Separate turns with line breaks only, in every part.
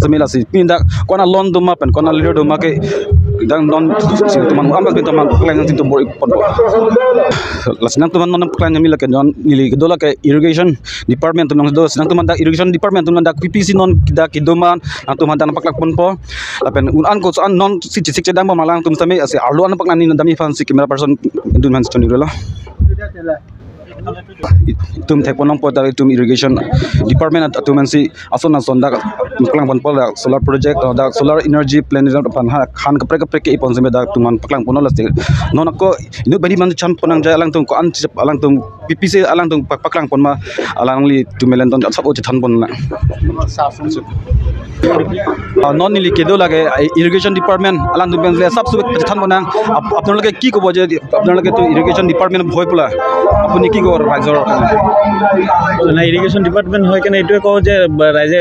samela si pindak kona lon duma pen kona lido duma ke dang non sing teman ambas ben teman plan yang tinto bori pon lasnang teman non plan yang mila ke non nili kedola ke irrigation department non do senang teman dak irrigation department non dak PPC non dak kidoman ang teman dan paklak pon po lapen unan ko an non si cicik cedang malang tum same asi arlo an paklani dami fancy camera person indun man choni rola tum teponong po dari tum irrigation department at tum si ason dak paklang pon pol solar project dak solar energy plan pan khan kapre ke ipon seme dak tuman paklang pon las non ko inu badi man chan ponang ja alang tum ko an alang tum PPC alang tum paklang pon ma alang li tumelen ton sab o chan pon na non nili kedo lage irrigation department alang tum ben sab sub chan pon nang apnor lage ki ko boje apnor lage to irrigation department bhoi pula apuni ki ko রাইজৰ
না irrigation department হয় কেনে এইটোৱে কওঁ যে ৰাইজে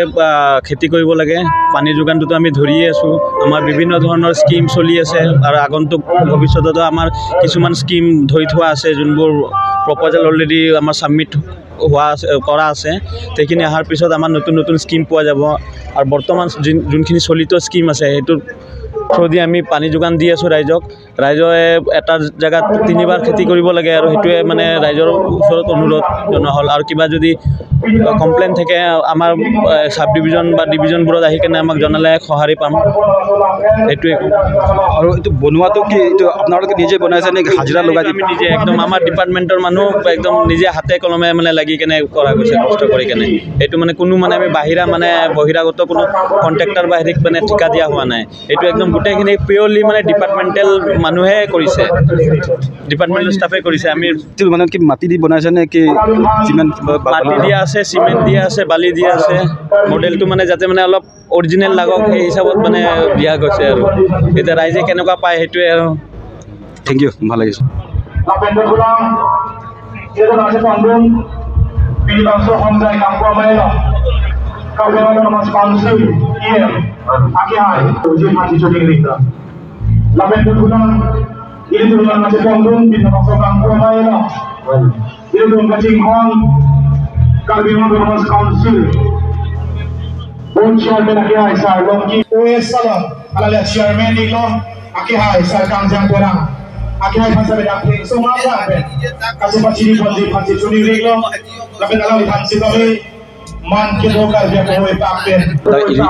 খেতি কৰিব লাগে পানী যোগানটোতো আমি ধৰিয়ে আছোঁ আমাৰ বিভিন্ন ধৰণৰ স্কিম চলি আছে আৰু আগন্তুক ভৱিষ্যততো আমাৰ কিছুমান স্কিম ধৰি থোৱা আছে যোনবোৰ প্ৰপ'জেল অলৰেডি আমাৰ ছাবমিট কৰা আছে সেইখিনি অহাৰ পিছত আমাৰ নতুন নতুন স্কিম পোৱা যাব আৰু বৰ্তমান যোনখিনি চলিত স্কিম আছে সেইটোৰ থ্ৰুদি আমি পানী যোগান দি আছোঁ ৰাইজে এটা জেগাত 3বাৰ খেতি কৰিব লাগে আৰু সেইটোৱে মানে ৰাইজৰ ওচৰত অনুৰোধ জনোৱা হ'ল আৰু কিবা যদি কমপ্লেইন থাকে আমাৰ সাব ডিভিজন বা ডিভিজনবোৰত আহি কেনে আমাক জনালে সঁহাৰি পাম এইটোৱে
আৰু এইটো বনোৱাটো কি এইটো আপোনালোকে নিজে বনাইছে নে হাজিৰা লগাই
আমি নিজে একদম আমাৰ ডিপাৰ্টমেণ্টৰ মানুহ একদম নিজে হাতে কলমে মানে লাগি কেনে কৰা গৈছে কষ্ট কৰি কেনে এইটো মানে কোনো মানে আমি বহিৰাগত কোনো কণ্ট্ৰেক্টৰ বা হেৰিক মানে ঠিকা দিয়া হোৱা নাই এইটো একদম গোটেইখিনি পিয়ৰলি মানে ডিপাৰ্টমেণ্টেল মানুহে কৰিছে ডিপাৰ্টমেণ্টেল ষ্টাফে কৰিছে আমি
মানে কি মাটি দি বনাইছে নে কি চিমেণ্ট
মাটি দিয়া আছে চিমেণ্ট দিয়া আছে বালি দিয়া আছে মডেলটো মানে যাতে মানে অলপ অৰিজিনেল লাগক সেই হিচাপত মানে দিয়া গৈছে আৰু এতিয়া ৰাইজে কেনেকুৱা পায় সেইটোৱে আৰু
থেংক ইউ ভাল লাগিছে
Board chairman aki hai sir Longki OS Salon alala chairman dilo aki hai sir Kangjang Porang aki hai phasa be dakhe so ma ba be kasi pachiri bonji phachi chuni dilo labe dala phansi tabe man ke dokar be ko pakten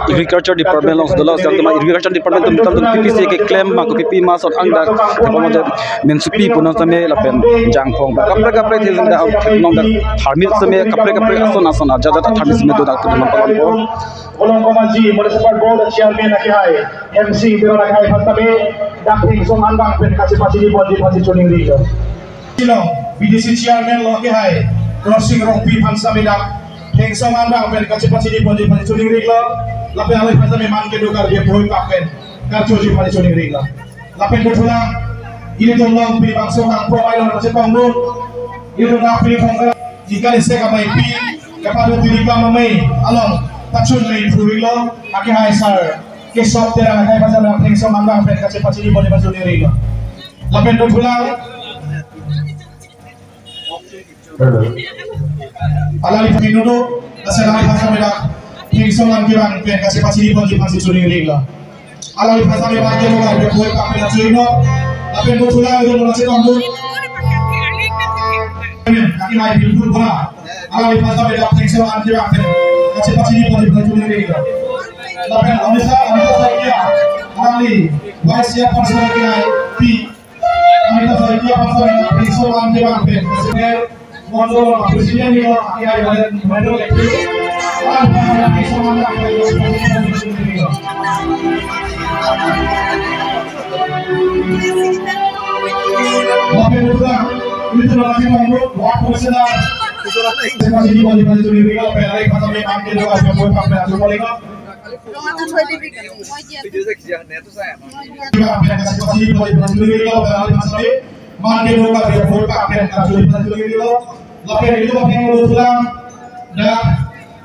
agriculture department long dolos yang tema agriculture department tum PPC ke claim ma ko PP ma sot angda pamode mensupi punon same lapen jangphong kapre thil da nong da tharmil same kapre ason aja tharmil same do da ko man palan ko
Olong Komaji Municipal Board Chairman aki hai MC pero aki hai phasa be dakhe so andang pen kasi pachiri bonji phachi chuni dilo silo BDC chairman lo aki hai crossing rong pi phansa be dak Heng song andang pen kaci pachiri bonji pachiri chuni rigla lapen alai phasa me man ke dokar dia boy papen kar choji pachiri chuni rigla lapen botula ini to long pi bangso kang pro ai lo kaci pangbu itu na pi phongka jika se ka mai pi kapado tirika mamai along tachun mai phurilo aki hai sir ke sop tera kai phasa me heng song andang pen kaci pachiri bonji pachiri chuni rigla lapen botula alali minuto nasalali phasa me dak hengso man kirang pen kasi pachiri bonji pasi chuni rigla alali phasa me dak mo ga boy ka pe chuni no lapen bo thula do no se kambu aki mai bilkul bana alali phasa me dak hengso man kirang pen kasi pachiri bonji pasi chuni rigla lapen amisa sakia alali vaisya phasa me pi amita sakia phasa me hengso man kirang pen kasi Mondo presiden ni aki ai madu lekti al para iso manda ko Baperuga itu lagi monggo buat presida masih di bawah di Rio pelai kata me amke do ka boy pape asu bolega Mandi do ka boy pape asu Rio lapen itu pakai ulang dah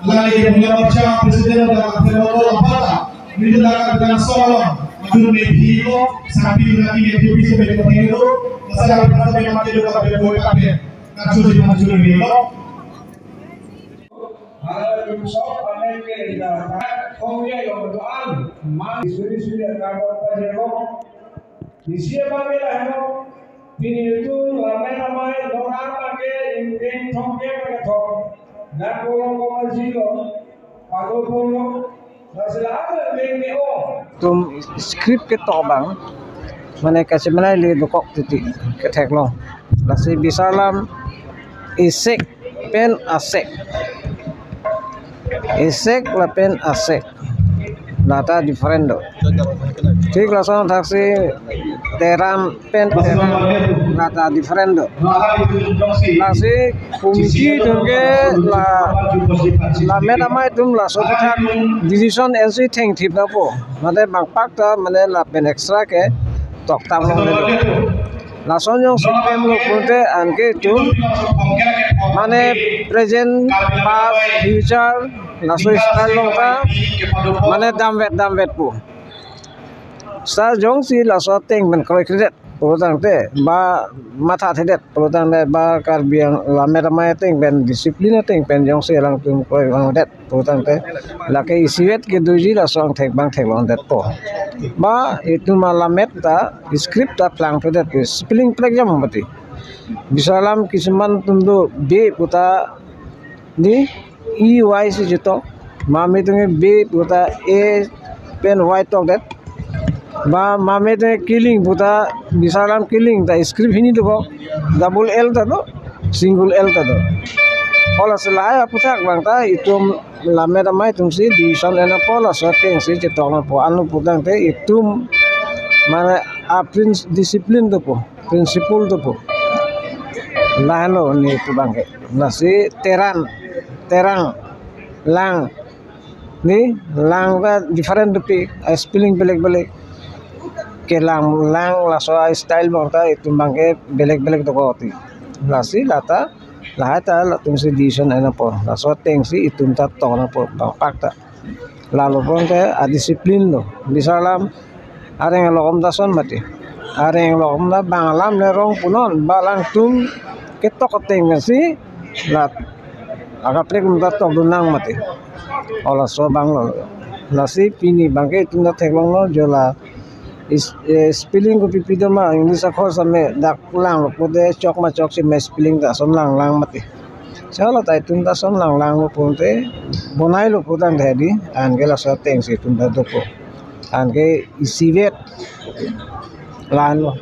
lagi mulai baca presiden dan pemerintah lambat ini dah dengan solo Guru Medio sapi lagi Medio bisa berpakai itu masalah kita memang tidak dapat berbuat apa kan sudah maju Medio
Ada tim shop panen ke ida kongnya yang doan mang suri kabar pajero di siapa bela hano ini itu lama namanya doan pakai ingin thongke pakai thong dan kolong zilo palo masalah ini tum script ke tobang mana kasih mana li dokok titik ke tekno nasi bisalam isek pen asek isek lapen asek nata different do ठीक लासन थाक्सी teram pen teram nata different do nasi kumiti tungke la mera mai tum la so thak decision NC thing thip na po mane bang pak ta mane la pen extra ke tok tam lo la son yong system lo punte anke tum mane present past future la so style lo ta mane dam vet pu sa jong si la so teng ben kroi kredit produng te ba matha thedet produng de ba kar biang la mera mai teng ben discipline teng pen jong si lang tum kroi wang det produng te la ke isivet ke duji la song thek bang thek long det po ba itu malamet ta script ta plang thedet spelling plek jam mati bisalam kisman tundu b puta ni ey si jito mami tunge b puta a pen white tok det ba mame te killing puta bisalam killing ta script hini do double l ta do single l ta do ola selaya puta bang ta itum lame ta mai tum si division ena pola so teng si cetok na po anu putang te itum mana a discipline do po principle do po lano ni tu bangke nasi terang lang ni lang ka different pi spelling belek ke lang la so style bangta itu bangke belek to koti lasi lata lahata la tum si edition ana po la so teng si itum ta to na po pakta lalu pon ke a discipline do bisalam areng lokom da son mati areng lokom da banglam le rong punon balang tum ketok teng si la aga plek mta to dunang mati ola so banglo lasi pini bangke tum da teklong lo jola spelling ko pipido ma English akhor same dak lang lo pode chok ma chok si me spelling da son lang mati chala tai tum da son lang lo ponte bonai lo podan dhedi an gela so teng si tum da dopo an ge isivet lan lo